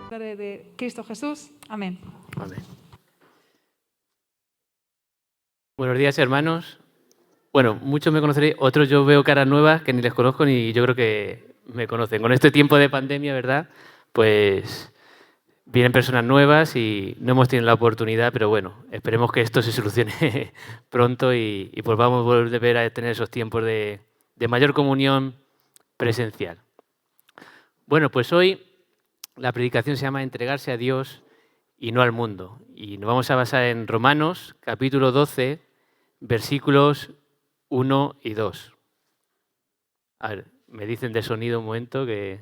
nombre de Cristo Jesús. Amén. Amén. Buenos días, hermanos. Bueno, muchos me conoceréis, otros yo veo caras nuevas que ni les conozco ni yo creo que me conocen. Con este tiempo de pandemia, ¿verdad? Pues vienen personas nuevas y no hemos tenido la oportunidad, pero bueno, esperemos que esto se solucione pronto y pues vamos a volver a tener esos tiempos de mayor comunión presencial. Bueno, pues hoy la predicación se llama Entregarse a Dios y no al mundo. Y nos vamos a basar en Romanos, capítulo 12, versículos 1 y 2. A ver, me dicen de sonido un momento que...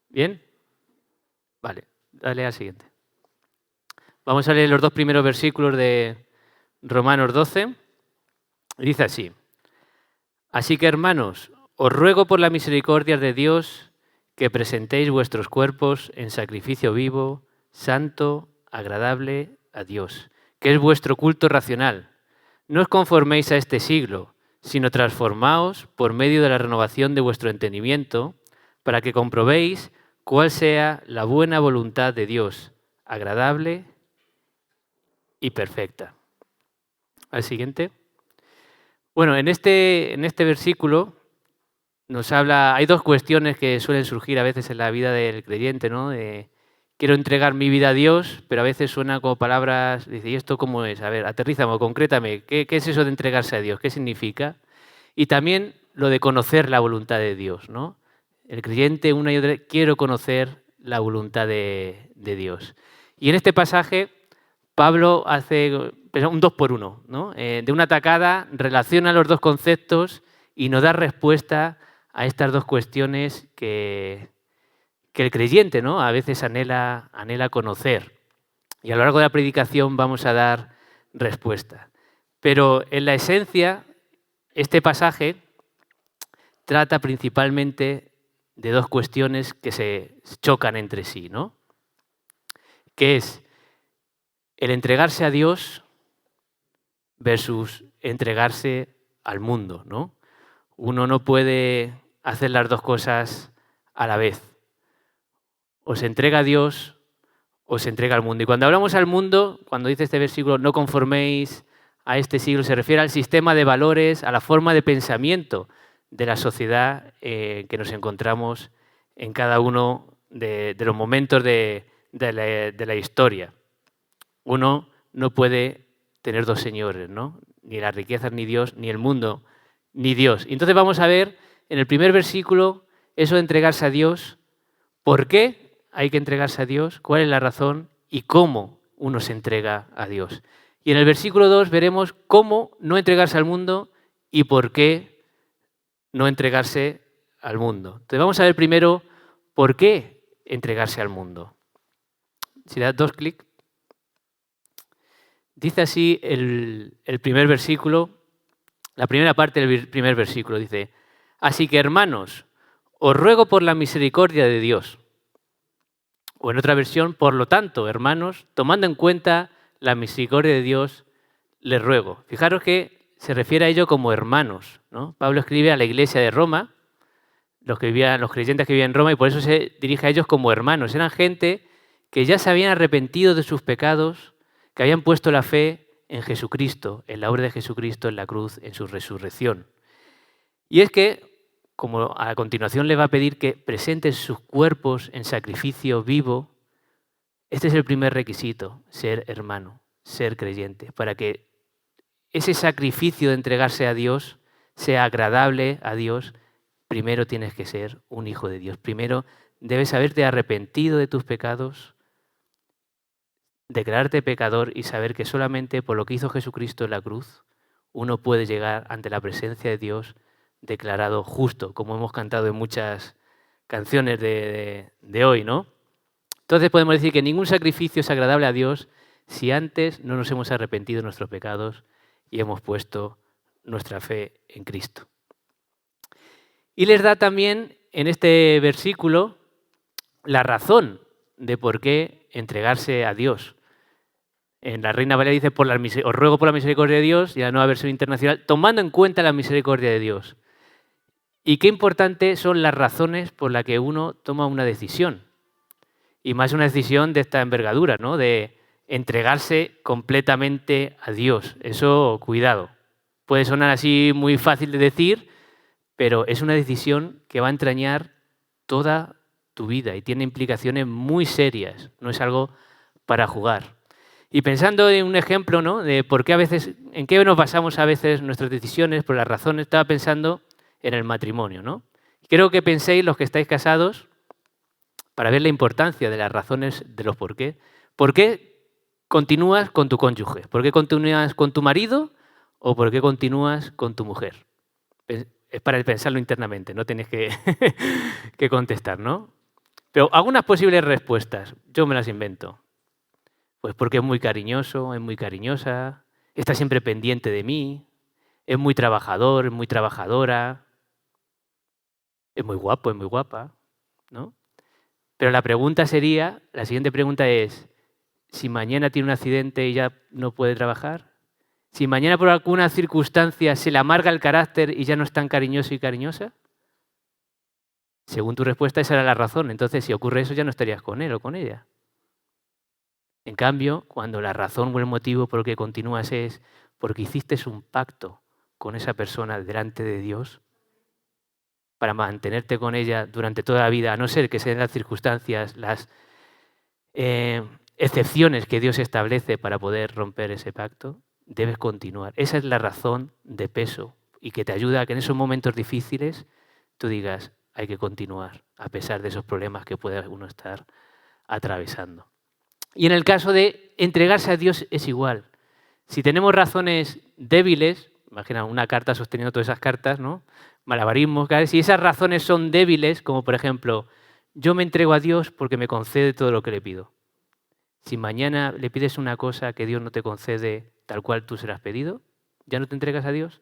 ¿Bien? Vale, dale al siguiente. Vamos a leer los dos primeros versículos de Romanos 12. Dice así: Así que, hermanos, os ruego por la misericordia de Dios que presentéis vuestros cuerpos en sacrificio vivo, santo, agradable a Dios, que es vuestro culto racional. No os conforméis a este siglo, sino transformaos por medio de la renovación de vuestro entendimiento, para que comprobéis cuál sea la buena voluntad de Dios, agradable y perfecta. Al siguiente. Bueno, en este versículo nos habla, hay dos cuestiones que suelen surgir a veces en la vida del creyente, ¿no? Quiero entregar mi vida a Dios, pero a veces suena como palabras, dice, ¿y esto cómo es? A ver, aterrízame, concrétame, ¿qué es eso de entregarse a Dios? ¿Qué significa? Y también lo de conocer la voluntad de Dios, ¿no? El creyente una y otra vez, quiero conocer la voluntad de Dios. Y en este pasaje, Pablo hace un 2 por 1, ¿no? De una tacada relaciona los dos conceptos y nos da respuesta a estas dos cuestiones que el creyente, ¿no? A veces anhela conocer. Y a lo largo de la predicación vamos a dar respuesta. Pero en la esencia, este pasaje trata principalmente de dos cuestiones que se chocan entre sí, ¿no? Que es el entregarse a Dios versus entregarse al mundo, ¿no? Uno no puede hacer las dos cosas a la vez. O se entrega a Dios o se entrega al mundo. Y cuando hablamos al mundo, cuando dice este versículo, no conforméis a este siglo, se refiere al sistema de valores, a la forma de pensamiento de la sociedad que nos encontramos en cada uno de los momentos de la historia. Uno no puede tener dos señores, ¿no? Ni las riquezas, ni Dios, ni el mundo, ni Dios. Y entonces vamos a ver en el primer versículo eso de entregarse a Dios. ¿Por qué hay que entregarse a Dios? ¿Cuál es la razón? Y cómo uno se entrega a Dios. Y en el versículo 2 veremos cómo no entregarse al mundo y por qué no entregarse al mundo. Entonces vamos a ver primero por qué entregarse al mundo. Si das 2 clics. Dice así el primer versículo, la primera parte del primer versículo, dice: Así que, hermanos, os ruego por la misericordia de Dios. O en otra versión, por lo tanto, hermanos, tomando en cuenta la misericordia de Dios, les ruego. Fijaros que se refiere a ello como hermanos, ¿no? Pablo escribe a la iglesia de Roma, los creyentes que vivían en Roma, y por eso se dirige a ellos como hermanos. Eran gente que ya se habían arrepentido de sus pecados, que habían puesto la fe en Jesucristo, en la obra de Jesucristo en la cruz, en su resurrección. Y es que, como a continuación le va a pedir que presenten sus cuerpos en sacrificio vivo, este es el primer requisito, ser hermano, ser creyente, para que ese sacrificio de entregarse a Dios sea agradable a Dios. Primero tienes que ser un hijo de Dios. Primero debes haberte arrepentido de tus pecados, declararte pecador y saber que solamente por lo que hizo Jesucristo en la cruz uno puede llegar ante la presencia de Dios declarado justo, como hemos cantado en muchas canciones de hoy, ¿no? Entonces podemos decir que ningún sacrificio es agradable a Dios si antes no nos hemos arrepentido de nuestros pecados y hemos puesto nuestra fe en Cristo. Y les da también en este versículo la razón de por qué entregarse a Dios. En la Reina Valera dice, os ruego por la misericordia de Dios, y la Nueva Versión Internacional, tomando en cuenta la misericordia de Dios. Y qué importante son las razones por las que uno toma una decisión. y más una decisión de esta envergadura, ¿no? De entregarse completamente a Dios. Eso, cuidado. Puede sonar así muy fácil de decir, pero es una decisión que va a entrañar toda tu vida y tiene implicaciones muy serias. No es algo para jugar. Y pensando en un ejemplo, ¿no? De por qué a veces, en qué nos basamos a veces nuestras decisiones, por las razones, estaba pensando en el matrimonio, ¿no? Quiero que penséis, los que estáis casados, para ver la importancia de las razones de los por qué. ¿Por qué continúas con tu cónyuge? ¿Por qué continúas con tu marido o por qué continúas con tu mujer? Es para pensarlo internamente, no tenéis que, que contestar, ¿no? Pero algunas posibles respuestas, yo me las invento. Pues porque es muy cariñoso, es muy cariñosa, está siempre pendiente de mí, es muy trabajador, es muy trabajadora, es muy guapo, es muy guapa, ¿no? Pero la siguiente pregunta es, si mañana tiene un accidente y ya no puede trabajar, si mañana por alguna circunstancia se le amarga el carácter y ya no es tan cariñoso y cariñosa, según tu respuesta esa era la razón. Entonces, si ocurre eso, ya no estarías con él o con ella. En cambio, cuando la razón o el motivo por el que continúas es porque hiciste un pacto con esa persona delante de Dios para mantenerte con ella durante toda la vida, a no ser que sean las circunstancias, las excepciones que Dios establece para poder romper ese pacto, debes continuar. Esa es la razón de peso y que te ayuda a que en esos momentos difíciles tú digas, hay que continuar, a pesar de esos problemas que pueda uno estar atravesando. Y en el caso de entregarse a Dios es igual. Si tenemos razones débiles, imagina una carta sosteniendo todas esas cartas, ¿no? Malabarismos, si esas razones son débiles, como por ejemplo, yo me entrego a Dios porque me concede todo lo que le pido. Si mañana le pides una cosa que Dios no te concede tal cual tú se la has pedido, ¿ya no te entregas a Dios?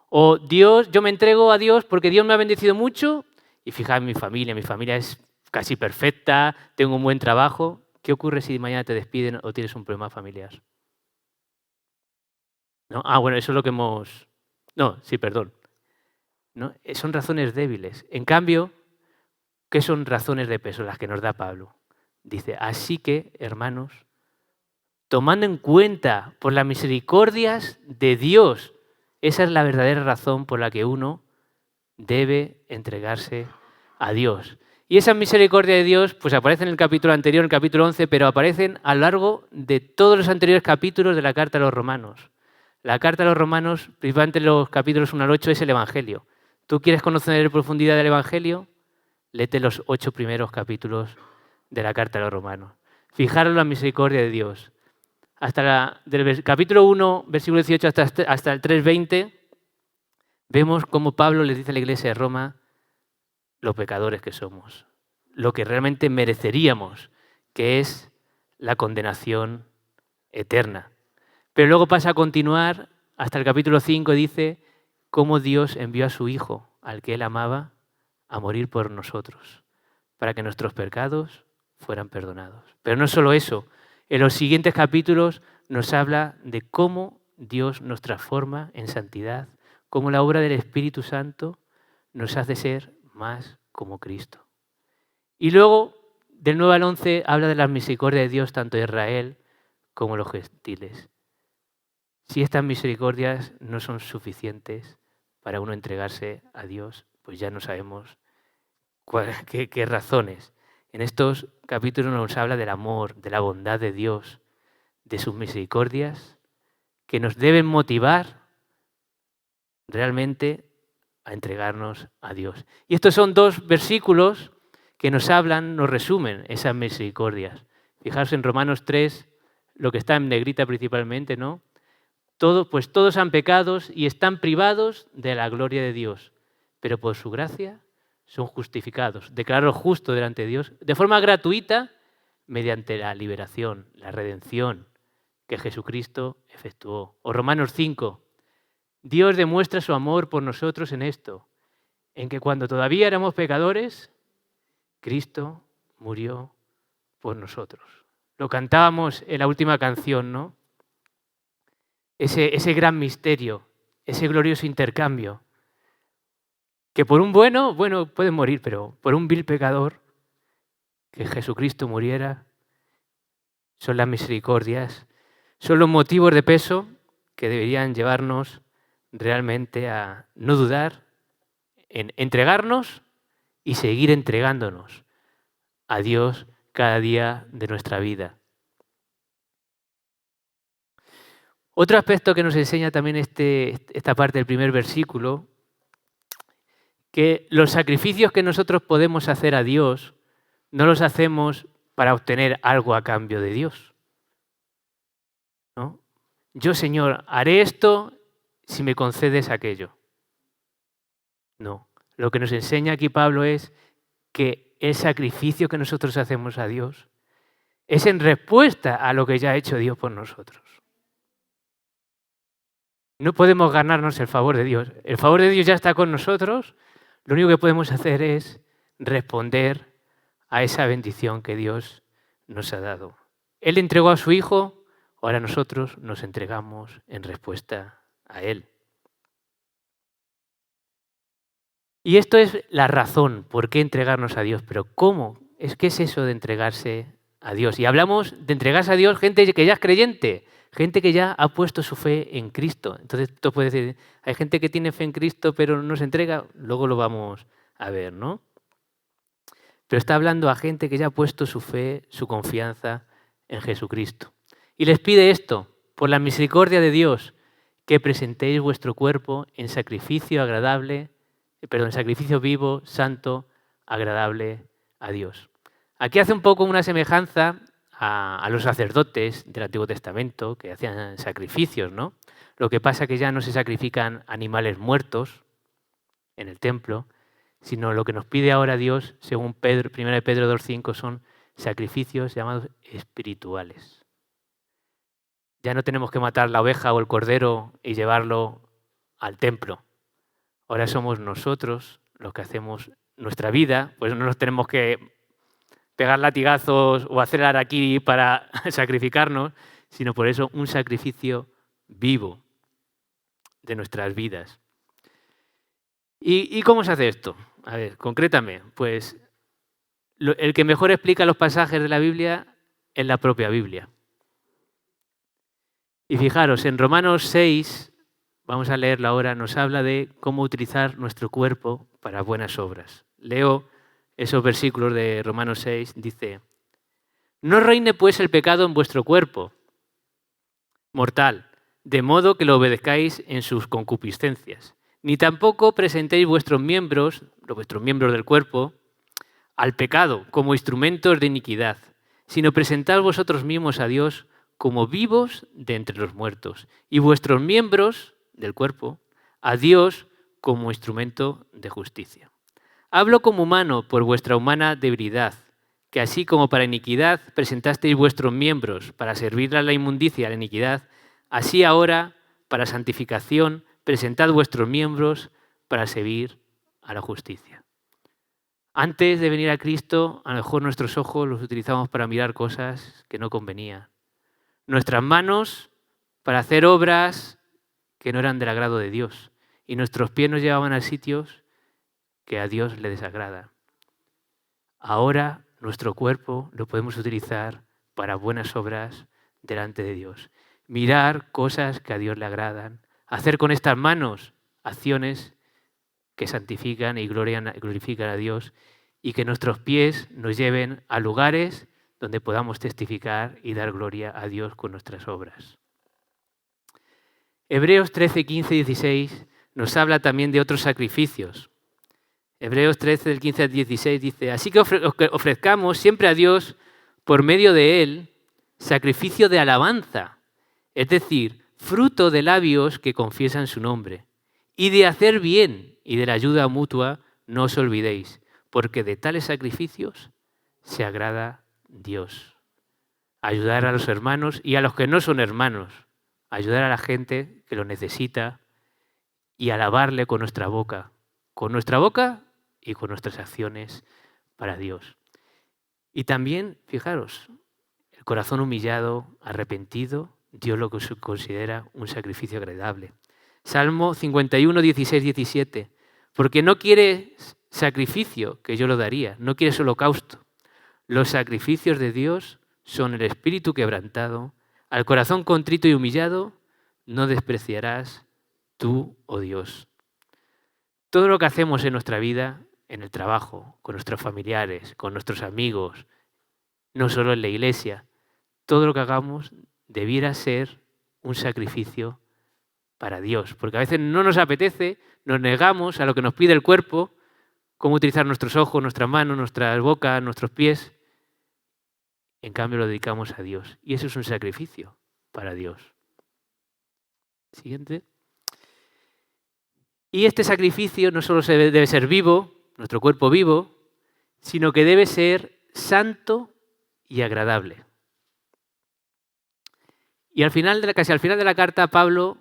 O Dios, yo me entrego a Dios porque Dios me ha bendecido mucho y fijaos en mi familia es casi perfecta, tengo un buen trabajo. ¿Qué ocurre si mañana te despiden o tienes un problema familiar? ¿No? Bueno, eso es lo que hemos... No, sí, perdón. ¿No? Son razones débiles. En cambio, ¿qué son razones de peso las que nos da Pablo? Dice, así que, hermanos, tomando en cuenta por las misericordias de Dios, esa es la verdadera razón por la que uno debe entregarse a Dios. Y esa misericordia de Dios pues aparece en el capítulo anterior, en el capítulo 11, pero aparecen a lo largo de todos los anteriores capítulos de la carta a los romanos. La carta a los romanos, principalmente los capítulos 1 al 8, es el Evangelio. ¿Tú quieres conocer en profundidad del Evangelio? Léete los 8 primeros capítulos de la carta a los romanos. Fijaros en la misericordia de Dios. Del capítulo 1, versículo 18 hasta el 3:20, vemos cómo Pablo les dice a la iglesia de Roma lo pecadores que somos, lo que realmente mereceríamos, que es la condenación eterna. Pero luego pasa a continuar hasta el capítulo 5, dice cómo Dios envió a su Hijo, al que Él amaba, a morir por nosotros, para que nuestros pecados fueran perdonados. Pero no solo eso, en los siguientes capítulos nos habla de cómo Dios nos transforma en santidad, cómo la obra del Espíritu Santo nos hace ser más como Cristo. Y luego, del 9 al 11, habla de la misericordia de Dios tanto de Israel como los gentiles. Si estas misericordias no son suficientes para uno entregarse a Dios, pues ya no sabemos qué razones. En estos capítulos nos habla del amor, de la bondad de Dios, de sus misericordias, que nos deben motivar realmente a entregarnos a Dios. Y estos son 2 versículos que nos hablan, nos resumen esas misericordias. Fijaos en Romanos 3, lo que está en negrita principalmente, ¿no? Pues todos han pecado y están privados de la gloria de Dios, pero por su gracia son justificados, declarados justos delante de Dios, de forma gratuita, mediante la liberación, la redención que Jesucristo efectuó. O Romanos 5, Dios demuestra su amor por nosotros en esto, en que cuando todavía éramos pecadores, Cristo murió por nosotros. Lo cantábamos en la última canción, ¿no? Ese gran misterio, ese glorioso intercambio, que por un bueno puede morir, pero por un vil pecador, que Jesucristo muriera, son las misericordias, son los motivos de peso que deberían llevarnos realmente a no dudar en entregarnos y seguir entregándonos a Dios cada día de nuestra vida. Otro aspecto que nos enseña también esta parte del primer versículo, que los sacrificios que nosotros podemos hacer a Dios no los hacemos para obtener algo a cambio de Dios, ¿no? Yo, Señor, haré esto si me concedes aquello. No. Lo que nos enseña aquí Pablo es que el sacrificio que nosotros hacemos a Dios es en respuesta a lo que ya ha hecho Dios por nosotros. No podemos ganarnos el favor de Dios. El favor de Dios ya está con nosotros. Lo único que podemos hacer es responder a esa bendición que Dios nos ha dado. Él entregó a su Hijo, ahora nosotros nos entregamos en respuesta a Él. Y esto es la razón por qué entregarnos a Dios. Pero ¿cómo? ¿Qué es eso de entregarse a Dios? Y hablamos de entregarse a Dios gente que ya es creyente, gente que ya ha puesto su fe en Cristo. Entonces tú puedes decir, hay gente que tiene fe en Cristo pero no se entrega, luego lo vamos a ver, ¿no? Pero está hablando a gente que ya ha puesto su fe, su confianza en Jesucristo. Y les pide esto, por la misericordia de Dios, que presentéis vuestro cuerpo en sacrificio vivo, santo, agradable a Dios. Aquí hace un poco una semejanza a los sacerdotes del Antiguo Testamento que hacían sacrificios, ¿no? Lo que pasa es que ya no se sacrifican animales muertos en el templo, sino lo que nos pide ahora Dios, según 1 Pedro 2:5, son sacrificios llamados espirituales. Ya no tenemos que matar la oveja o el cordero y llevarlo al templo. Ahora somos nosotros los que hacemos nuestra vida, pues no nos tenemos que pegar latigazos o hacer harakiri para sacrificarnos, sino por eso un sacrificio vivo de nuestras vidas. ¿Y cómo se hace esto? A ver, concrétame, pues el que mejor explica los pasajes de la Biblia es la propia Biblia. Y fijaros, en Romanos 6, vamos a leerlo ahora, nos habla de cómo utilizar nuestro cuerpo para buenas obras. Leo esos versículos de Romanos 6, dice: no reine pues el pecado en vuestro cuerpo mortal, de modo que lo obedezcáis en sus concupiscencias. Ni tampoco presentéis vuestros miembros del cuerpo, al pecado como instrumentos de iniquidad, sino presentad vosotros mismos a Dios como vivos de entre los muertos, y vuestros miembros del cuerpo a Dios como instrumento de justicia. Hablo como humano por vuestra humana debilidad, que así como para iniquidad presentasteis vuestros miembros para servir a la inmundicia y a la iniquidad, así ahora, para santificación, presentad vuestros miembros para servir a la justicia. Antes de venir a Cristo, a lo mejor nuestros ojos los utilizamos para mirar cosas que no convenían. Nuestras manos para hacer obras que no eran del agrado de Dios. Y nuestros pies nos llevaban a sitios que a Dios le desagrada. Ahora nuestro cuerpo lo podemos utilizar para buenas obras delante de Dios. Mirar cosas que a Dios le agradan. Hacer con estas manos acciones que santifican y glorifican a Dios, y que nuestros pies nos lleven a lugares donde podamos testificar y dar gloria a Dios con nuestras obras. Hebreos 13, 15 y 16 nos habla también de otros sacrificios. Hebreos 13, del 15 al 16 dice: así que ofrezcamos siempre a Dios, por medio de Él, sacrificio de alabanza, es decir, fruto de labios que confiesan su nombre. Y de hacer bien y de la ayuda mutua no os olvidéis, porque de tales sacrificios se agrada Dios. Ayudar a los hermanos y a los que no son hermanos. Ayudar a la gente que lo necesita y alabarle con nuestra boca y con nuestras acciones para Dios. Y también, fijaros, el corazón humillado, arrepentido, Dios lo considera un sacrificio agradable. Salmo 51, 16, 17. Porque no quieres sacrificio, que yo lo daría. No quieres holocausto. Los sacrificios de Dios son el espíritu quebrantado, al corazón contrito y humillado no despreciarás tú, oh Dios. Todo lo que hacemos en nuestra vida, en el trabajo, con nuestros familiares, con nuestros amigos, no solo en la iglesia, todo lo que hagamos debiera ser un sacrificio para Dios, porque a veces no nos apetece, nos negamos a lo que nos pide el cuerpo, cómo utilizar nuestros ojos, nuestras manos, nuestras bocas, nuestros pies. En cambio lo dedicamos a Dios y eso es un sacrificio para Dios. Siguiente. Y este sacrificio no solo debe ser vivo, nuestro cuerpo vivo, sino que debe ser santo y agradable. Y casi al final de la carta, Pablo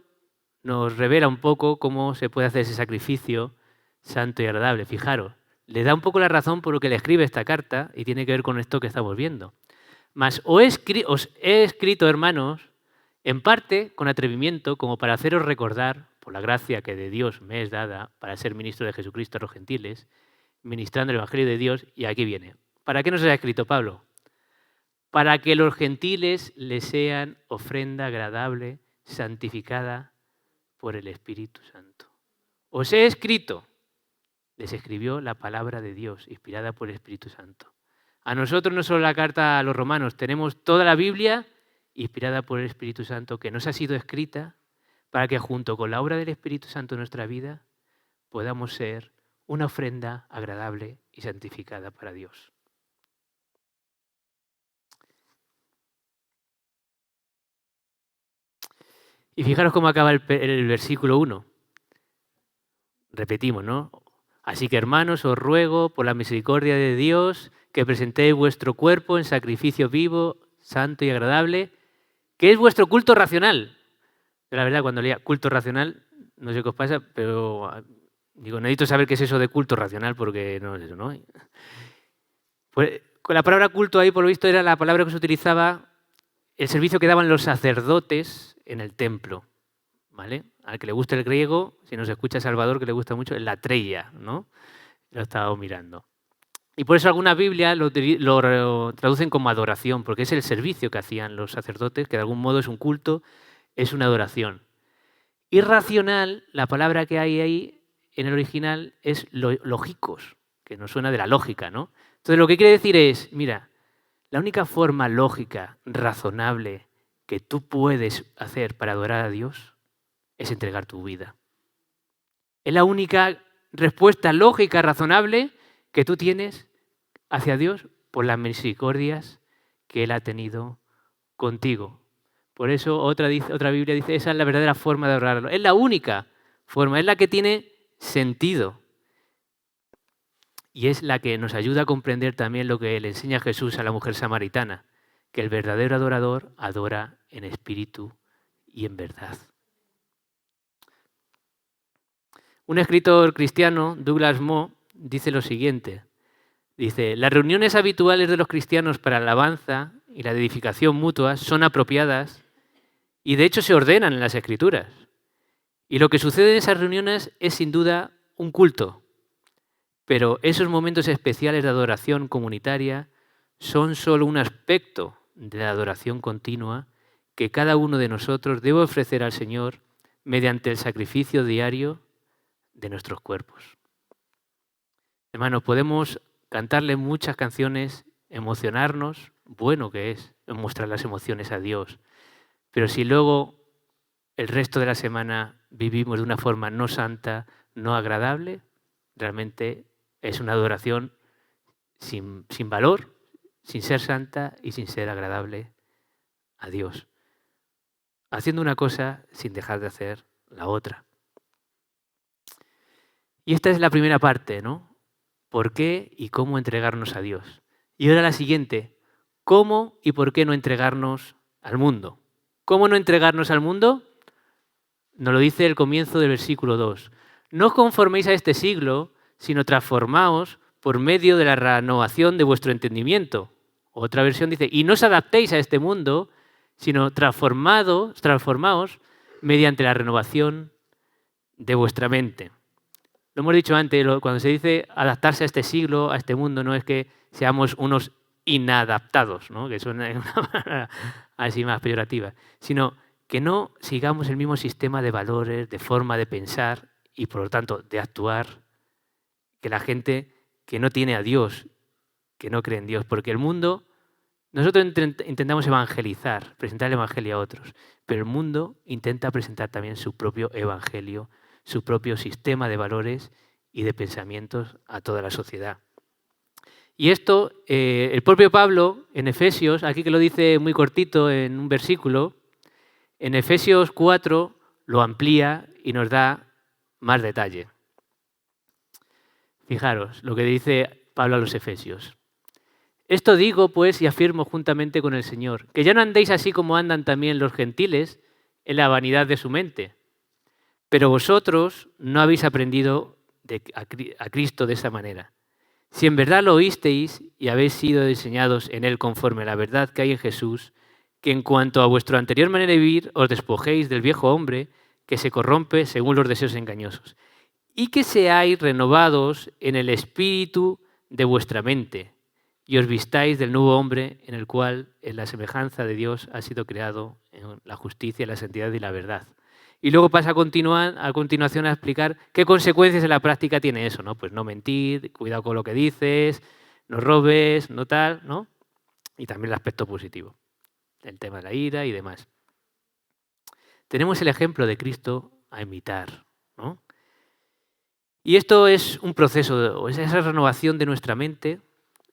nos revela un poco cómo se puede hacer ese sacrificio santo y agradable. Fijaros, le da un poco la razón por lo que le escribe esta carta y tiene que ver con esto que estamos viendo. Mas os he escrito, hermanos, en parte con atrevimiento, como para haceros recordar, por la gracia que de Dios me es dada, para ser ministro de Jesucristo a los gentiles, ministrando el Evangelio de Dios, y aquí viene. ¿Para qué nos ha escrito Pablo? Para que los gentiles le sean ofrenda agradable, santificada por el Espíritu Santo. Os he escrito, les escribió la palabra de Dios, inspirada por el Espíritu Santo. A nosotros no solo la carta a los romanos, tenemos toda la Biblia inspirada por el Espíritu Santo que nos ha sido escrita para que junto con la obra del Espíritu Santo en nuestra vida podamos ser una ofrenda agradable y santificada para Dios. Y fijaros cómo acaba el versículo 1. Repetimos, ¿no? Así que, hermanos, os ruego por la misericordia de Dios que presentéis vuestro cuerpo en sacrificio vivo, santo y agradable, que es vuestro culto racional. Yo, la verdad, cuando leía culto racional, no sé qué os pasa, pero digo, necesito saber qué es eso de culto racional porque no es eso, ¿no? Pues con la palabra culto ahí, por lo visto, era la palabra que se utilizaba, el servicio que daban los sacerdotes en el templo, ¿vale? Al que le gusta el griego, si nos escucha Salvador, que le gusta mucho, es la treia, ¿no? Lo he estado mirando. Y por eso algunas Biblias lo traducen como adoración, porque es el servicio que hacían los sacerdotes, que de algún modo es un culto, es una adoración. Irracional, la palabra que hay ahí en el original es lógicos, que nos suena de la lógica, ¿no? Entonces lo que quiere decir es, mira, la única forma lógica, razonable, que tú puedes hacer para adorar a Dios es entregar tu vida. Es la única respuesta lógica, razonable que tú tienes hacia Dios por las misericordias que Él ha tenido contigo. Por eso otra Biblia dice, esa es la verdadera forma de adorarlo. Es la única forma, es la que tiene sentido. Y es la que nos ayuda a comprender también lo que le enseña Jesús a la mujer samaritana, que el verdadero adorador adora en espíritu y en verdad. Un escritor cristiano, Douglas Moo, dice lo siguiente. Dice, las reuniones habituales de los cristianos para la alabanza y la edificación mutua son apropiadas y de hecho se ordenan en las Escrituras. Y lo que sucede en esas reuniones es sin duda un culto. Pero esos momentos especiales de adoración comunitaria son solo un aspecto de la adoración continua que cada uno de nosotros debe ofrecer al Señor mediante el sacrificio diario de nuestros cuerpos. Hermanos, podemos cantarle muchas canciones, emocionarnos, bueno que es mostrar las emociones a Dios, pero si luego el resto de la semana vivimos de una forma no santa, no agradable, realmente es una adoración sin valor, sin ser santa y sin ser agradable a Dios. Haciendo una cosa sin dejar de hacer la otra. Y esta es la primera parte, ¿no? ¿Por qué y cómo entregarnos a Dios? Y ahora la siguiente, ¿cómo y por qué no entregarnos al mundo? ¿Cómo no entregarnos al mundo? Nos lo dice el comienzo del versículo 2. No os conforméis a este siglo, sino transformaos por medio de la renovación de vuestro entendimiento. Otra versión dice, y no os adaptéis a este mundo, sino transformaos mediante la renovación de vuestra mente. Lo hemos dicho antes, cuando se dice adaptarse a este siglo, a este mundo, no es que seamos unos inadaptados, ¿no? Que suena de una manera así más peyorativa, sino que no sigamos el mismo sistema de valores, de forma de pensar y por lo tanto de actuar que la gente que no tiene a Dios, que no cree en Dios, porque el mundo, nosotros intentamos evangelizar, presentar el evangelio a otros, pero el mundo intenta presentar también su propio evangelio, su propio sistema de valores y de pensamientos a toda la sociedad. Y esto, el propio Pablo, en Efesios, aquí que lo dice muy cortito en un versículo, en Efesios 4 lo amplía y nos da más detalle. Fijaros lo que dice Pablo a los Efesios. Esto digo, pues, y afirmo juntamente con el Señor, que ya no andéis así como andan también los gentiles en la vanidad de su mente. Pero vosotros no habéis aprendido a Cristo de esa manera. Si en verdad lo oísteis y habéis sido diseñados en Él conforme a la verdad que hay en Jesús, que en cuanto a vuestra anterior manera de vivir os despojéis del viejo hombre que se corrompe según los deseos engañosos, y que seáis renovados en el espíritu de vuestra mente, y os vistáis del nuevo hombre en el cual, en la semejanza de Dios, ha sido creado en la justicia, la santidad y la verdad. Y luego pasa a continuación a explicar qué consecuencias en la práctica tiene eso, ¿no? Pues no mentir, cuidado con lo que dices, no robes, no tal, ¿no? Y también el aspecto positivo, el tema de la ira y demás. Tenemos el ejemplo de Cristo a imitar, ¿no? Y esto es un proceso, esa renovación de nuestra mente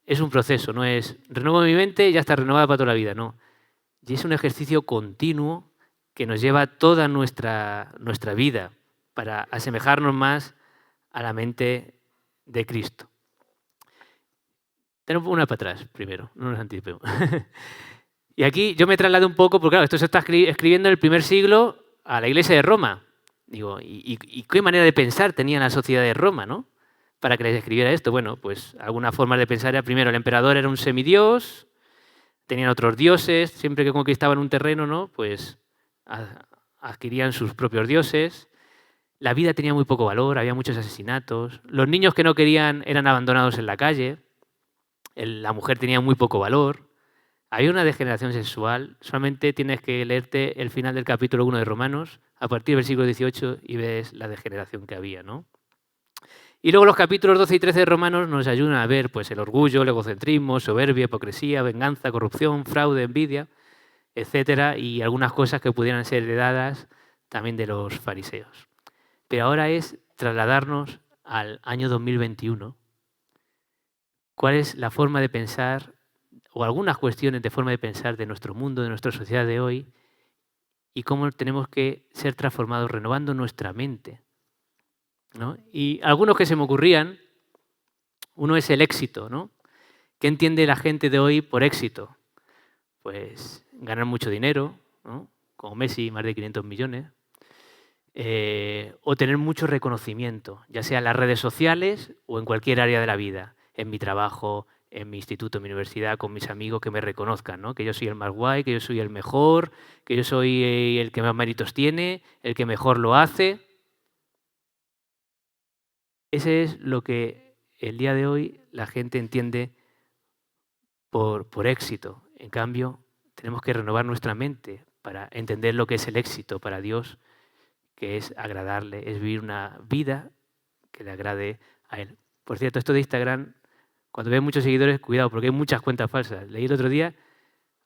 es un proceso, no es renuevo mi mente y ya está renovada para toda la vida, no. Y es un ejercicio continuo que nos lleva toda nuestra vida para asemejarnos más a la mente de Cristo. Tenemos una para atrás primero, no nos anticipemos. Y aquí yo me traslado un poco, porque claro, esto se está escribiendo en el primer siglo a la iglesia de Roma. Digo, ¿y qué manera de pensar tenía la sociedad de Roma, ¿no? Para que les escribiera esto. Bueno, pues alguna forma de pensar era, primero, el emperador era un semidios, tenían otros dioses, siempre que conquistaban un terreno, ¿no? Pues adquirían sus propios dioses. La vida tenía muy poco valor, había muchos asesinatos. Los niños que no querían eran abandonados en la calle. La mujer tenía muy poco valor. Había una degeneración sexual. Solamente tienes que leerte el final del capítulo 1 de Romanos, a partir del versículo 18, y ves la degeneración que había, ¿no? Y luego los capítulos 12 y 13 de Romanos nos ayudan a ver pues, el orgullo, el egocentrismo, soberbia, hipocresía, venganza, corrupción, fraude, envidia, etcétera, y algunas cosas que pudieran ser heredadas también de los fariseos. Pero ahora es trasladarnos al año 2021. ¿Cuál es la forma de pensar, o algunas cuestiones de forma de pensar de nuestro mundo, de nuestra sociedad de hoy, y cómo tenemos que ser transformados renovando nuestra mente, ¿no? Y algunos que se me ocurrían, uno es el éxito, ¿no? ¿Qué entiende la gente de hoy por éxito? Pues ganar mucho dinero, ¿no? Como Messi, más de 500 millones, o tener mucho reconocimiento, ya sea en las redes sociales o en cualquier área de la vida, en mi trabajo, en mi instituto, en mi universidad, con mis amigos, que me reconozcan, ¿no? Que yo soy el más guay, que yo soy el mejor, que yo soy el que más méritos tiene, el que mejor lo hace. Ese es lo que el día de hoy la gente entiende por éxito. En cambio, tenemos que renovar nuestra mente para entender lo que es el éxito para Dios, que es agradarle, es vivir una vida que le agrade a Él. Por cierto, esto de Instagram, cuando ve muchos seguidores, cuidado, porque hay muchas cuentas falsas. Leí el otro día,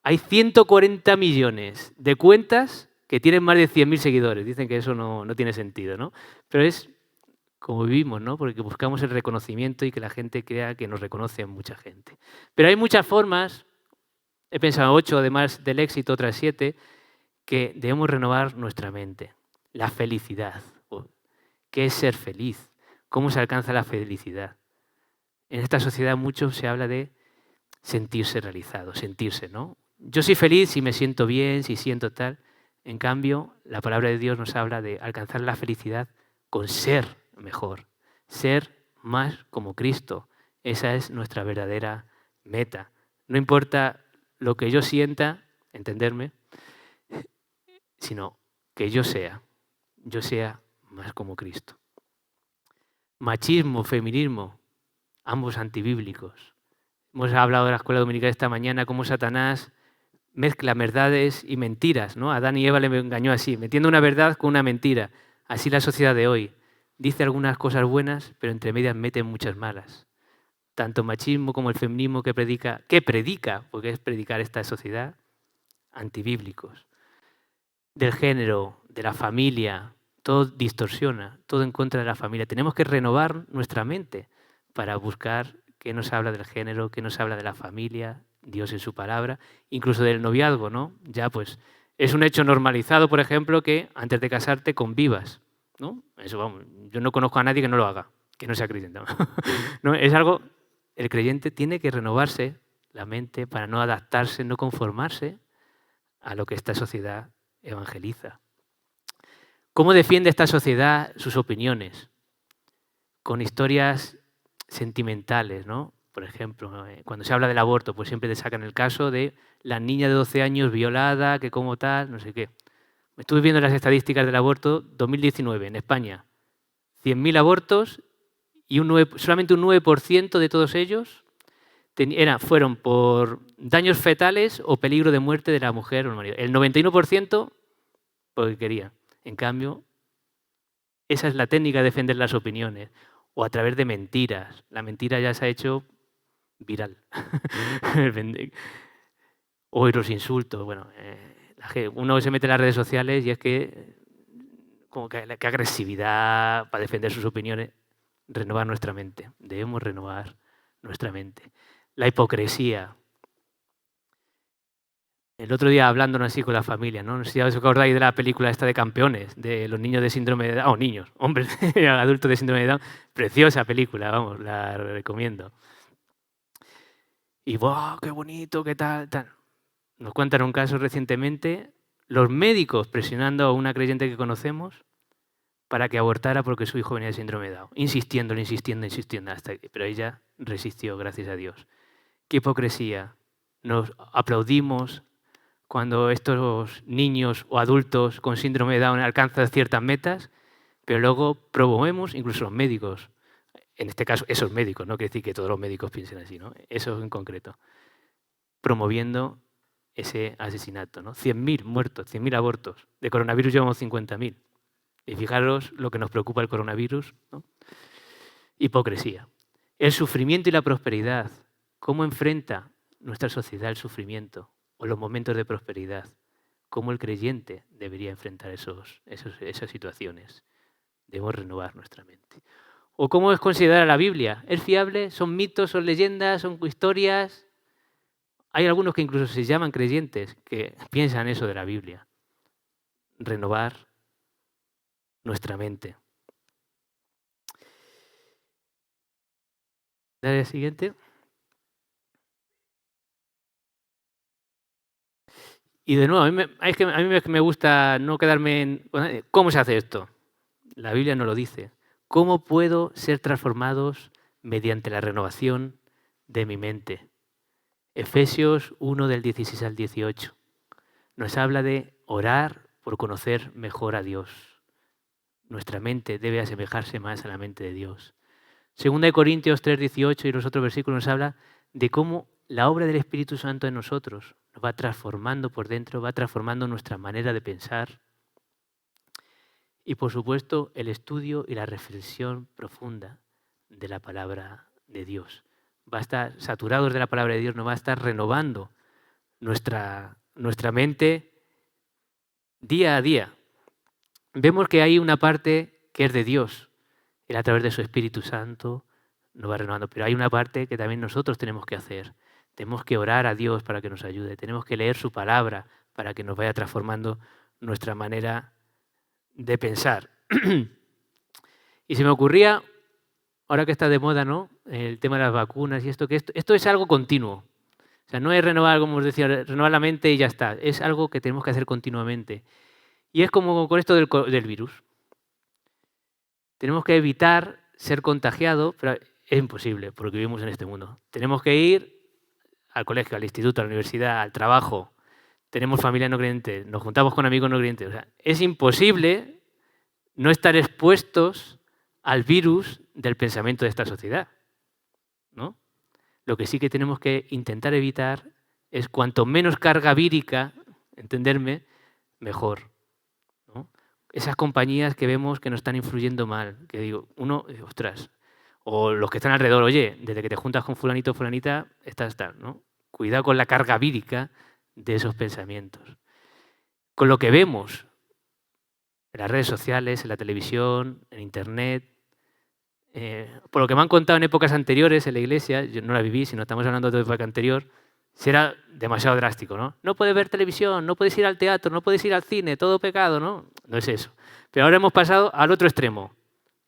hay 140 millones de cuentas que tienen más de 100.000 seguidores. Dicen que eso no tiene sentido, ¿no? Pero es como vivimos, ¿no? Porque buscamos el reconocimiento y que la gente crea que nos reconoce mucha gente. Pero hay muchas formas, he pensado 8 además del éxito, otras 7, que debemos renovar nuestra mente. La felicidad. ¿Qué es ser feliz? ¿Cómo se alcanza la felicidad? En esta sociedad mucho se habla de sentirse realizado, sentirse, ¿no? Yo soy feliz si me siento bien, si siento tal. En cambio, la palabra de Dios nos habla de alcanzar la felicidad con ser mejor, ser más como Cristo. Esa es nuestra verdadera meta. No importa lo que yo sienta, entenderme, sino que yo sea más como Cristo. Machismo, feminismo, ambos antibíblicos. Hemos hablado de la escuela dominical esta mañana, cómo Satanás mezcla verdades y mentiras, ¿no? Adán y Eva le engañó así, metiendo una verdad con una mentira. Así la sociedad de hoy. Dice algunas cosas buenas, pero entre medias mete muchas malas. Tanto el machismo como el feminismo que predica, porque es predicar esta sociedad, antibíblicos. Del género, de la familia, todo distorsiona, todo en contra de la familia. Tenemos que renovar nuestra mente para buscar qué nos habla del género, qué nos habla de la familia, Dios en su palabra, incluso del noviazgo, ¿no? Ya pues es un hecho normalizado, por ejemplo, que antes de casarte convivas, ¿no? Eso, vamos, yo no conozco a nadie que no lo haga, que no sea creyente. ¿No? Es algo, el creyente tiene que renovarse la mente para no adaptarse, no conformarse a lo que esta sociedad evangeliza. ¿Cómo defiende esta sociedad sus opiniones? Con historias sentimentales, ¿no? Por ejemplo, cuando se habla del aborto, pues siempre te sacan el caso de la niña de 12 años violada, que como tal, no sé qué. Estuve viendo las estadísticas del aborto 2019 en España. 100.000 abortos y solamente un 9% de todos ellos fueron por daños fetales o peligro de muerte de la mujer o el marido. El 91% porque quería. En cambio, esa es la técnica de defender las opiniones. O a través de mentiras. La mentira ya se ha hecho viral. O los insultos. Bueno, uno se mete en las redes sociales y es que como que agresividad para defender sus opiniones. Renovar nuestra mente. Debemos renovar nuestra mente. La hipocresía. El otro día hablándonos así con la familia, ¿no? Si os acordáis de la película esta de Campeones, de los niños de síndrome de Down, niños, hombres, adultos de síndrome de Down. Preciosa película, vamos, la recomiendo. Y ¡wow! ¡Qué bonito! ¿Qué tal? Nos cuentan un caso recientemente, los médicos presionando a una creyente que conocemos para que abortara porque su hijo venía de síndrome de Down. Insistiendo, pero ella resistió, gracias a Dios. ¡Qué hipocresía! Nos aplaudimos cuando estos niños o adultos con síndrome de Down alcanzan ciertas metas, pero luego promovemos, incluso los médicos, en este caso esos médicos, no quiere decir que todos los médicos piensen así, ¿no? Esos en concreto, promoviendo ese asesinato, ¿no? 100.000 muertos, 100.000 abortos. De coronavirus llevamos 50.000. Y fijaros lo que nos preocupa el coronavirus, ¿no? Hipocresía. El sufrimiento y la prosperidad. ¿Cómo enfrenta nuestra sociedad el sufrimiento o los momentos de prosperidad? ¿Cómo el creyente debería enfrentar esas situaciones? Debemos renovar nuestra mente. ¿O cómo es considerada la Biblia? ¿Es fiable? ¿Son mitos? ¿Son leyendas? ¿Son historias? Hay algunos que incluso se llaman creyentes que piensan eso de la Biblia. Renovar nuestra mente. Dale al siguiente. Y de nuevo, a mí me gusta no quedarme en... ¿Cómo se hace esto? La Biblia no lo dice. ¿Cómo puedo ser transformados mediante la renovación de mi mente? Efesios 1 del 16 al 18. Nos habla de orar por conocer mejor a Dios. Nuestra mente debe asemejarse más a la mente de Dios. 2 Corintios 3, 18 y los otros versículos nos habla de cómo la obra del Espíritu Santo en nosotros nos va transformando por dentro, va transformando nuestra manera de pensar. Y por supuesto, el estudio y la reflexión profunda de la palabra de Dios. Va a estar saturados de la palabra de Dios, nos va a estar renovando nuestra mente día a día. Vemos que hay una parte que es de Dios. Él a través de su Espíritu Santo nos va renovando. Pero hay una parte que también nosotros tenemos que hacer. Tenemos que orar a Dios para que nos ayude. Tenemos que leer su palabra para que nos vaya transformando nuestra manera de pensar. Y se me ocurría, ahora que está de moda, ¿no? El tema de las vacunas y esto es algo continuo. O sea, no es renovar, como os decía, renovar la mente y ya está. Es algo que tenemos que hacer continuamente. Y es como con esto del virus. Tenemos que evitar ser contagiados, pero es imposible porque vivimos en este mundo. Tenemos que ir al colegio, al instituto, a la universidad, al trabajo. Tenemos familia no creyente, nos juntamos con amigos no creyentes. O sea, es imposible no estar expuestos al virus del pensamiento de esta sociedad, ¿no? Lo que sí que tenemos que intentar evitar es cuanto menos carga vírica, entenderme, mejor, ¿no? Esas compañías que vemos que nos están influyendo mal, que digo, ostras, o los que están alrededor, oye, desde que te juntas con fulanito o fulanita, estás tal, ¿no? Cuidado con la carga vírica de esos pensamientos. Con lo que vemos en las redes sociales, en la televisión, en internet, por lo que me han contado en épocas anteriores en la iglesia, yo no la viví, sino estamos hablando de época anterior, si era demasiado drástico, ¿no? No puedes ver televisión, no puedes ir al teatro, no puedes ir al cine, todo pecado, ¿no? No es eso. Pero ahora hemos pasado al otro extremo.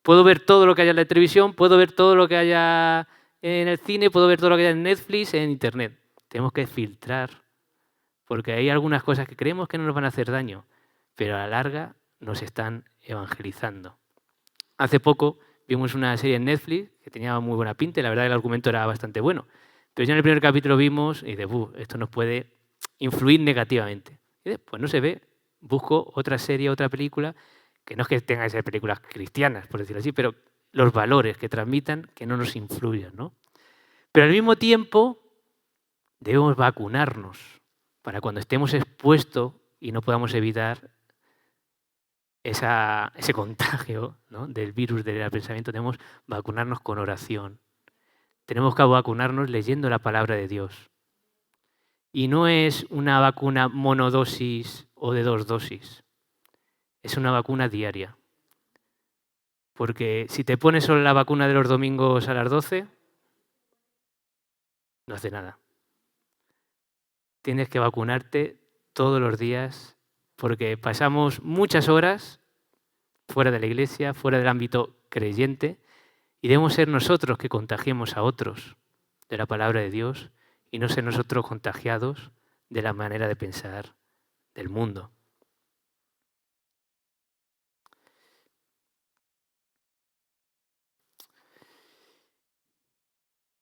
Puedo ver todo lo que haya en la televisión, puedo ver todo lo que haya en el cine, puedo ver todo lo que haya en Netflix, en internet. Tenemos que filtrar, porque hay algunas cosas que creemos que no nos van a hacer daño, pero a la larga nos están evangelizando. Hace poco vimos una serie en Netflix que tenía muy buena pinta y la verdad que el argumento era bastante bueno. Pero ya en el primer capítulo vimos y de, esto nos puede influir negativamente. Y pues no se ve, busco otra serie, otra película, que no es que tengan que ser películas cristianas, por decirlo así, pero los valores que transmitan que no nos influyan, ¿no? Pero al mismo tiempo debemos vacunarnos para cuando estemos expuestos y no podamos evitar ese contagio, ¿no?, del virus del pensamiento. Debemos vacunarnos con oración. Tenemos que vacunarnos leyendo la palabra de Dios. Y no es una vacuna monodosis o de 2 dosis. Es una vacuna diaria. Porque si te pones solo la vacuna de los domingos a las 12, no hace nada. Tienes que vacunarte todos los días porque pasamos muchas horas fuera de la iglesia, fuera del ámbito creyente, y debemos ser nosotros que contagiemos a otros de la palabra de Dios y no ser nosotros contagiados de la manera de pensar del mundo.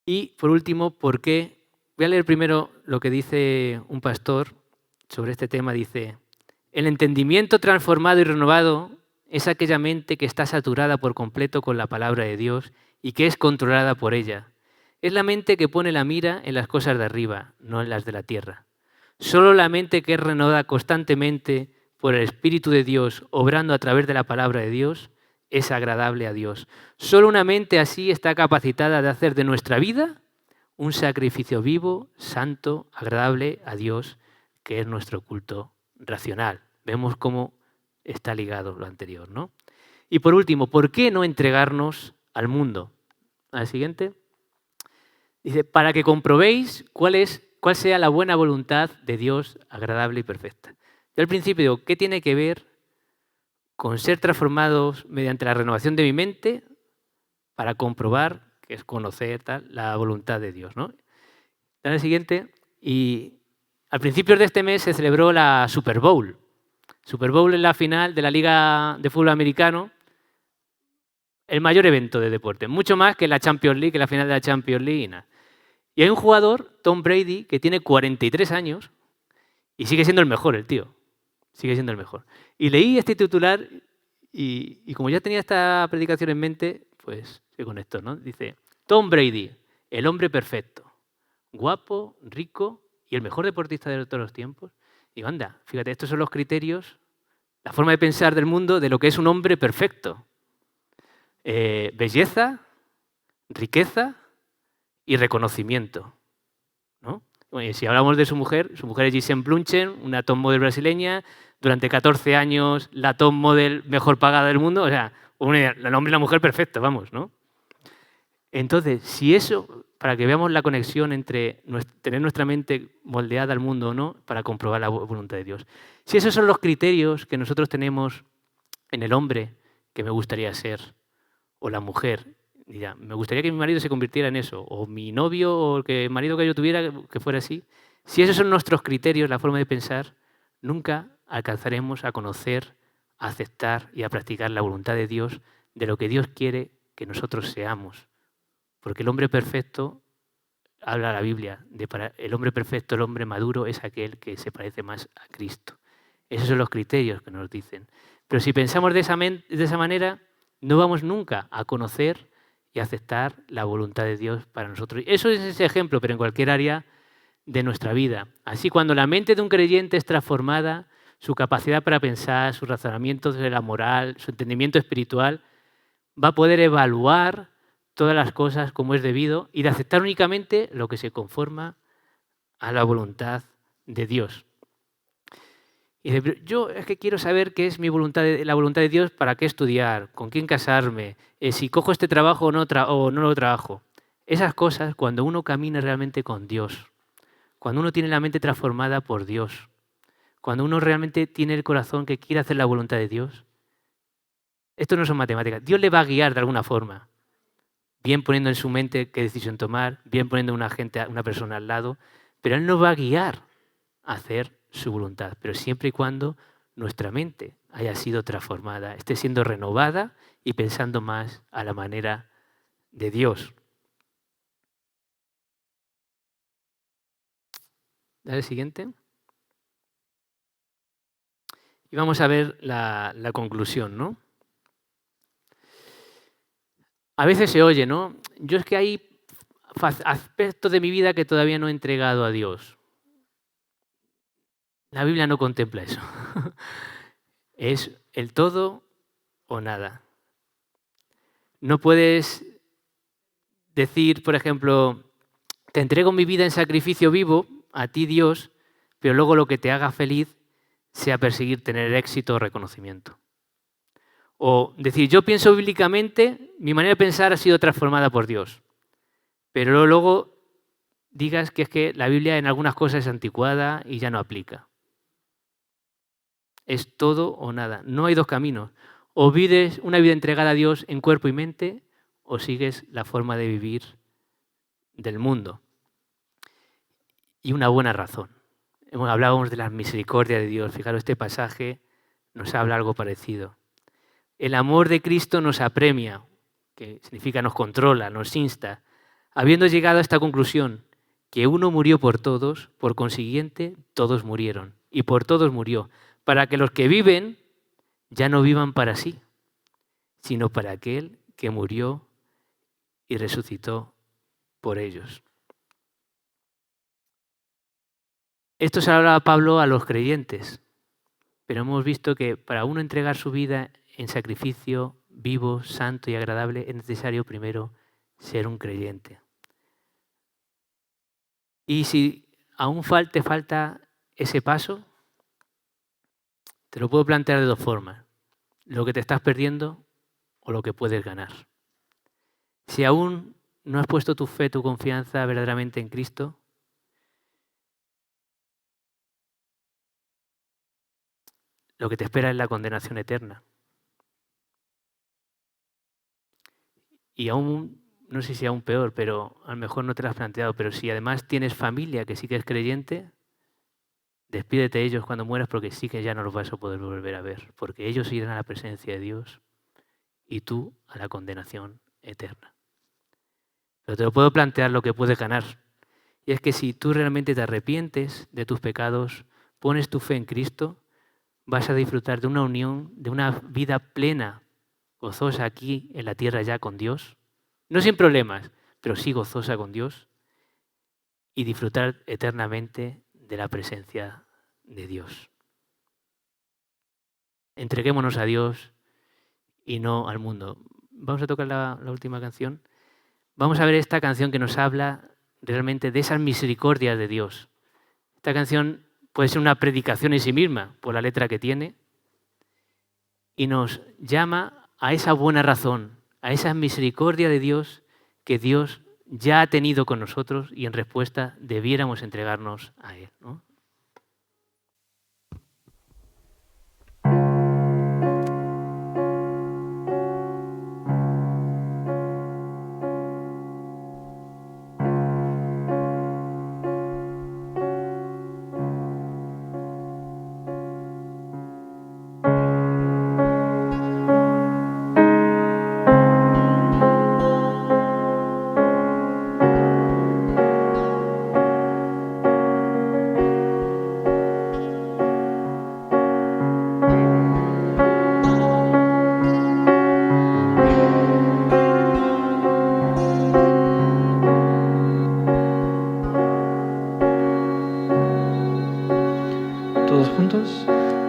Y por último, ¿por qué? Voy a leer primero lo que dice un pastor sobre este tema. Dice, el entendimiento transformado y renovado es aquella mente que está saturada por completo con la palabra de Dios y que es controlada por ella. Es la mente que pone la mira en las cosas de arriba, no en las de la tierra. Solo la mente que es renovada constantemente por el Espíritu de Dios, obrando a través de la palabra de Dios, es agradable a Dios. Solo una mente así está capacitada de hacer de nuestra vida un sacrificio vivo, santo, agradable a Dios, que es nuestro culto racional. Vemos cómo está ligado lo anterior, ¿no? Y por último, ¿por qué no entregarnos al mundo? Al siguiente. Dice, para que comprobéis cuál sea la buena voluntad de Dios, agradable y perfecta. Yo al principio digo, ¿qué tiene que ver con ser transformados mediante la renovación de mi mente para comprobar, que es conocer la voluntad de Dios, ¿no? Al siguiente, y al principio de este mes se celebró la Super Bowl. Super Bowl es la final de la Liga de Fútbol Americano, el mayor evento de deporte, mucho más que la Champions League, que la final de la Champions League. Y hay un jugador, Tom Brady, que tiene 43 años y sigue siendo el mejor, el tío. Sigue siendo el mejor. Y leí este titular y como ya tenía esta predicación en mente, pues se conectó, ¿no? Dice, Tom Brady, el hombre perfecto, guapo, rico y el mejor deportista de todos los tiempos. Y digo, anda, fíjate, estos son los criterios, la forma de pensar del mundo de lo que es un hombre perfecto. Belleza, riqueza y reconocimiento, ¿no? Si hablamos de su mujer es Gisele Bündchen, una top model brasileña, durante 14 años la top model mejor pagada del mundo, o sea, el hombre y la mujer perfecto, vamos, ¿no? Entonces, si eso, para que veamos la conexión entre tener nuestra mente moldeada al mundo o no, para comprobar la voluntad de Dios. Si esos son los criterios que nosotros tenemos en el hombre que me gustaría ser, o la mujer, dirá, me gustaría que mi marido se convirtiera en eso, o mi novio o el marido que yo tuviera que fuera así. Si esos son nuestros criterios, la forma de pensar, nunca alcanzaremos a conocer, a aceptar y a practicar la voluntad de Dios, de lo que Dios quiere que nosotros seamos. Porque el hombre perfecto, habla la Biblia, el hombre perfecto, el hombre maduro, es aquel que se parece más a Cristo. Esos son los criterios que nos dicen. Pero si pensamos de esa manera, no vamos nunca a conocer y aceptar la voluntad de Dios para nosotros. Eso es ese ejemplo, pero en cualquier área de nuestra vida. Así, cuando la mente de un creyente es transformada, su capacidad para pensar, sus razonamientos de la moral, su entendimiento espiritual, va a poder evaluar todas las cosas como es debido y de aceptar únicamente lo que se conforma a la voluntad de Dios. Y dice, pero yo es que quiero saber qué es la voluntad de Dios, para qué estudiar, con quién casarme, si cojo este trabajo o no lo trabajo. Esas cosas, cuando uno camina realmente con Dios, cuando uno tiene la mente transformada por Dios, cuando uno realmente tiene el corazón que quiere hacer la voluntad de Dios, esto no son matemáticas. Dios le va a guiar de alguna forma, bien poniendo en su mente qué decisión tomar, bien poniendo una persona al lado, pero Él nos va a guiar a hacer su voluntad, pero siempre y cuando nuestra mente haya sido transformada, esté siendo renovada y pensando más a la manera de Dios. Dale el siguiente. Y vamos a ver la conclusión, ¿no? A veces se oye, ¿no? Yo es que hay aspectos de mi vida que todavía no he entregado a Dios. La Biblia no contempla eso. Es el todo o nada. No puedes decir, por ejemplo, te entrego mi vida en sacrificio vivo a ti, Dios, pero luego lo que te haga feliz sea perseguir tener éxito o reconocimiento. O decir, yo pienso bíblicamente, mi manera de pensar ha sido transformada por Dios, pero luego digas que es que la Biblia en algunas cosas es anticuada y ya no aplica. Es todo o nada. No hay dos caminos. O vives una vida entregada a Dios en cuerpo y mente, o sigues la forma de vivir del mundo. Y una buena razón. Hablábamos de la misericordia de Dios. Fijaros, este pasaje nos habla algo parecido. El amor de Cristo nos apremia, que significa nos controla, nos insta, habiendo llegado a esta conclusión, que uno murió por todos, por consiguiente, todos murieron. Y por todos murió, para que los que viven ya no vivan para sí, sino para aquel que murió y resucitó por ellos. Esto se hablaba Pablo a los creyentes, pero hemos visto que para uno entregar su vida en sacrificio vivo, santo y agradable es necesario primero ser un creyente. Y si aún te falta ese paso, te lo puedo plantear de dos formas. Lo que te estás perdiendo o lo que puedes ganar. Si aún no has puesto tu fe, tu confianza verdaderamente en Cristo, lo que te espera es la condenación eterna. Y aún, no sé si aún peor, pero a lo mejor no te lo has planteado, pero si además tienes familia que sí que es creyente, despídete de ellos cuando mueras, porque sí que ya no los vas a poder volver a ver, porque ellos irán a la presencia de Dios y tú a la condenación eterna. Pero te lo puedo plantear lo que puedes ganar. Y es que si tú realmente te arrepientes de tus pecados, pones tu fe en Cristo, vas a disfrutar de una unión, de una vida plena, gozosa aquí en la tierra ya con Dios. No sin problemas, pero sí gozosa con Dios. Y disfrutar eternamente de la presencia de Dios. Entreguémonos a Dios y no al mundo. Vamos a tocar la última canción. Vamos a ver esta canción que nos habla realmente de esas misericordias de Dios. Esta canción puede ser una predicación en sí misma por la letra que tiene y nos llama a esa buena razón, a esa misericordia de Dios que Dios ya ha tenido con nosotros y en respuesta debiéramos entregarnos a Él, ¿no?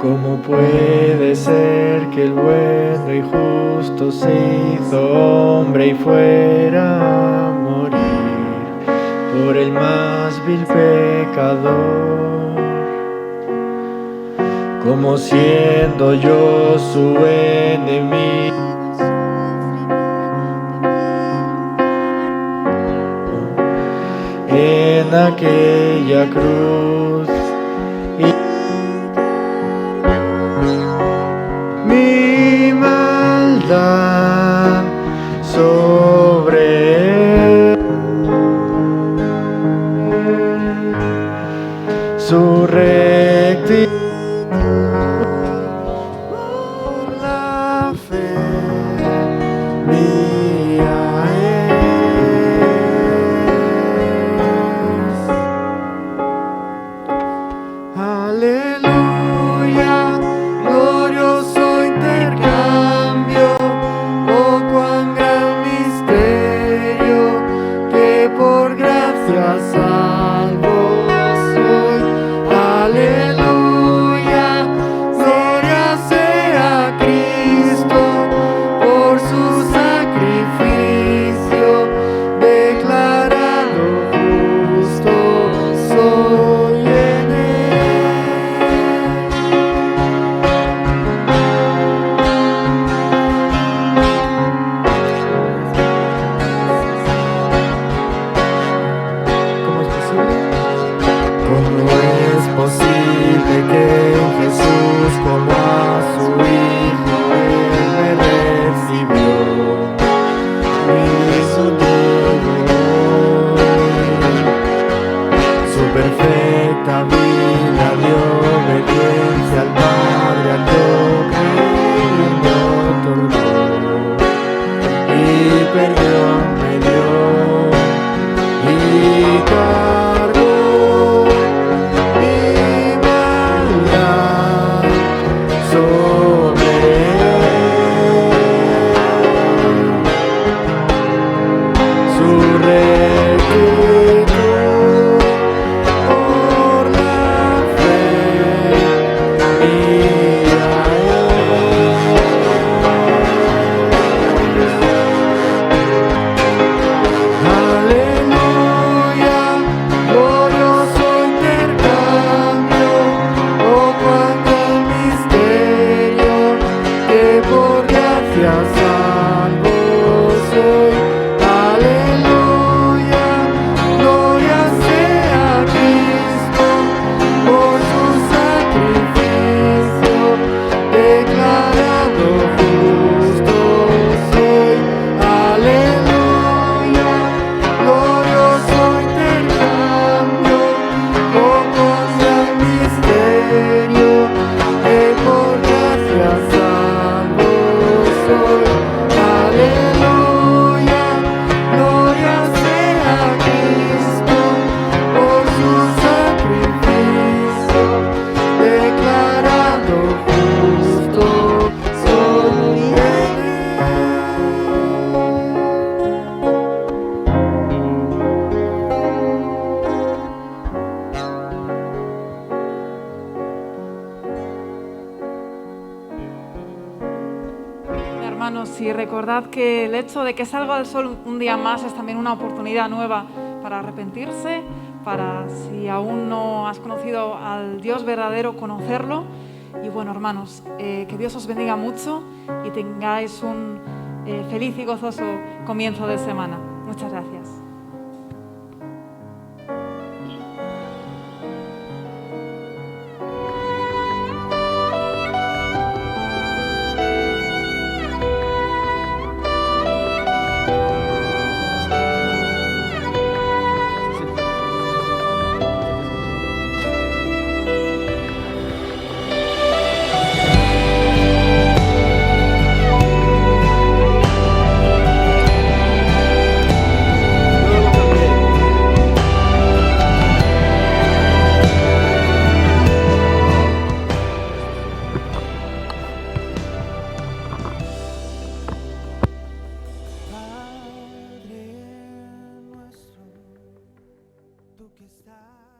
¿Cómo puede ser que el bueno y justo se hizo hombre y fuera a morir por el más vil pecador? Como siendo yo su enemigo, en aquella cruz, y mi maldad sobre él, su rectitud por la fe mía es. Aleluya, glorioso intercambio, oh cuán gran misterio, que por gracia salvo soy. Aleluya, gloria sea a Cristo, por su sacrificio, declarado justo soy en ¿Cómo es posible que en Jesús, como a su Hijo, Él me recibió, me hizo todo? Su perfecta vida de obediencia al Padre, al yo creer me otorgó, y perdón me dio, y cargó mi maldad sobre él. Su rectitud por la fe mía Aleluya, glorioso intercambio, oh cuán gran misterio, que por gracia salvo soy. Aleluya, gloria sea a Cristo, por su sacrificio, declarado justo soy. Aleluya, glorioso intercambio, oh cuán gran misterio, que por gracia salvo soy. Aleluya, gloria sea a Cristo, por su sacrificio, declarado justo soy en Hermanos, y recordad que el hecho de que salga el sol un día más es también una oportunidad nueva para arrepentirse, para, si aún no has conocido al Dios verdadero, conocerlo. Y bueno, hermanos, que Dios os bendiga mucho y tengáis un feliz y gozoso comienzo de semana. Muchas gracias. tú que estás